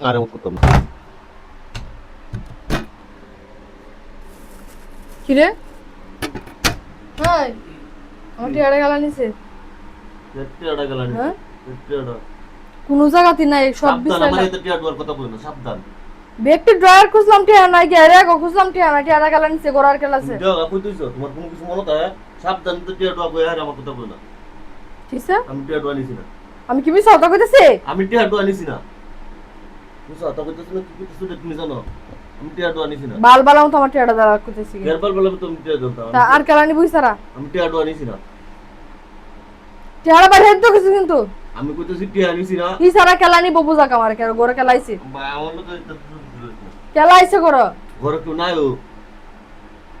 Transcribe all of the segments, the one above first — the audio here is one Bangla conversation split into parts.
আরে ও করতাম না। কি রে? হাই, আমার টিয়ারে গেলা নিছে। টিয়াটা গেল না। হ্যাঁ? টিয়াটা কোনো জায়গাতে নাই, সব সাবধান, বিষয় আমার এতে টিয়া ডোয়ার কথা বলো না, সাবধান। ব্যক্তি ড্রয়ার খুঁজলাম টিয়া নাই, গেরে গো খুঁজলাম টিয়া নাই, টিয়ারে গেলা নিছে, গোড়ার কেলাছে। তুমি দেওয়া কই তুইছো, তোমার কোনো কিছু মনে থাকে? সাবধান, তো টিয়া ডোয়া কই, আর আমার কথা বলো না। ঠিক আছে? আমি টিয়া ডোয়া নিছি না। আমি কি মিছা কথা কইতেছি? আমি টিয়া ডোয়া নিছি না। তুমি সাথে কইতেছ না, কি কইতেছ তুমি জানো? আমি টিয়া ডোয়া নিছি না। বাল বালাম তো আমার টিয়াটা দ্বারা কইতেছি। গেরবাল বলে তুমি টিয়া দলতা। তা আর কেলা নিবই সারা? আমি টিয়া ডোয়া নিছি না। টিয়ারা বাইরে তো কিছু কিন্তু আমি কইতেছি টিয়া নিছি না। কি সারা কেলা নিব বুঝা কামার কে গোড়া কেলাইছে। আমার তো এটা কেলাইছে গোড়া। ঘরে কেউ নাই ও।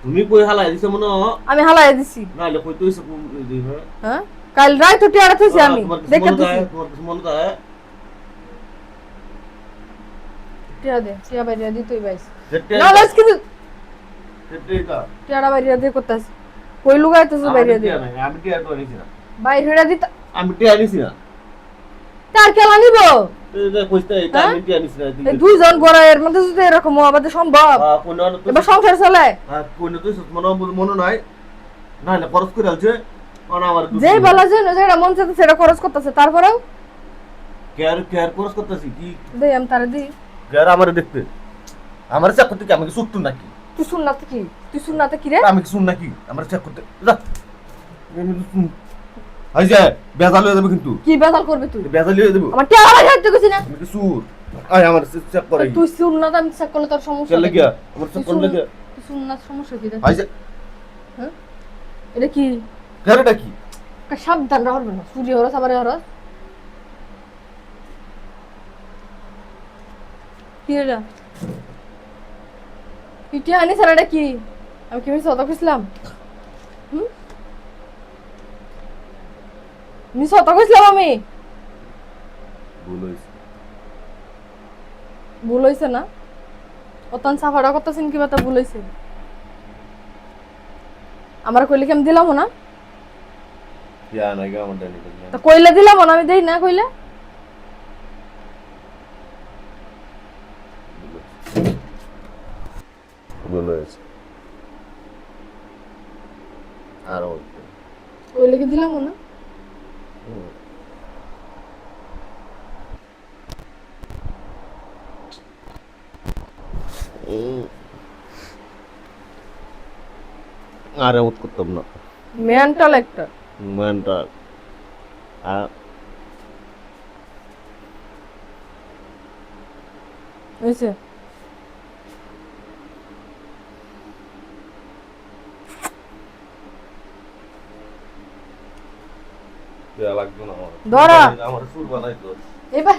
তুমি কই হালাই দিছ মনে হয়? আমি হালাই দিছি। নাইলে কই তুইছ হ্যাঁ? হ্যাঁ? কাল রাত তো টিয়ারা থইছি আমি। তোমার কিছু দেখে মনে দিছি। থাকে? তোমার কিছু মনে থাকে? টিয়া দে, টিয়া বাইরে দিতেই বাইস। সেটা না লাস কিন্তু সেটা টিয়ারা বাইরে দিয়ে করতাছ। কই লুগাইতেছ বাইরে দিয়ে? আমি টিয়া ডোয়া নিছি না। বাইরে দিতা আমি টিয়া নিছি না। তার কেলা নিব? এটা কইতে এটা আমি টিয়া নিছি না। এই দুইজন গোড়া এর মধ্যে যদি এরকম হবে সম্ভব? কোন এবার সংসার চলে? কোন তুই মনে নাই? নাইলে খরচ করে আলছে। কোন আমার যেই বলা যায় না যেটা মন চাইতে সেটা খরচ করতেছে, তারপরেও কেয়ার কেয়ার খরচ করতেছি কি? দেই আমি তারে দিই। কেয়ার আমারে দেখতে। আমার চেক করতে কি আমাকে সুট্টু নাকি? তুই শুননাতে কি? তুই শুননাতে কি রে? আমি কি শুন নাকি? আমার চেক করতে যা। আই যে বেজাল হয়ে যাবে কিন্তু। কি বেজাল করবে তুই? বেজাল হয়ে যাবে। আমার টিয়া বাইরে হাঁটতে কইছি না? আমি কি সুর? আই আমার চেক করে। তুই শুননাতে আমি চেক করলে তোর সমস্যা চল কি? গিয়া আমার চেক করলে গিয়া। তুই শুননাত সমস্যা কি রে? আই যে হ্যাঁ? এটা কি? কেয়ারটা কি? সাবধান রাখবে না, সূর্য হরস আবার হরস। কি এটা? পিঠে আনি সারাটা কি? আমি কি মিস কথা কইছিলাম? হুম? মিস কথা কইছিলাম আমি? ভুল হইছে। ভুল হইছে না? অতন সাফাটা করতেছেন কি বাতা ভুল হইছে? আমার কইলে কি আমি দিলাম না? ইয়া না গা আমার ডানি। তা কইলে দিলাম না, আমি দেই না কইলে? ভুল হয়েছে। আর কইলে কি দিলাম না? আরে উঠ করতাম না। মেন্টাল একটা। মানটা আর হইছে? দেয়া লাগবে না আমার। ধরা। আমার সুর বানাইতো। এবার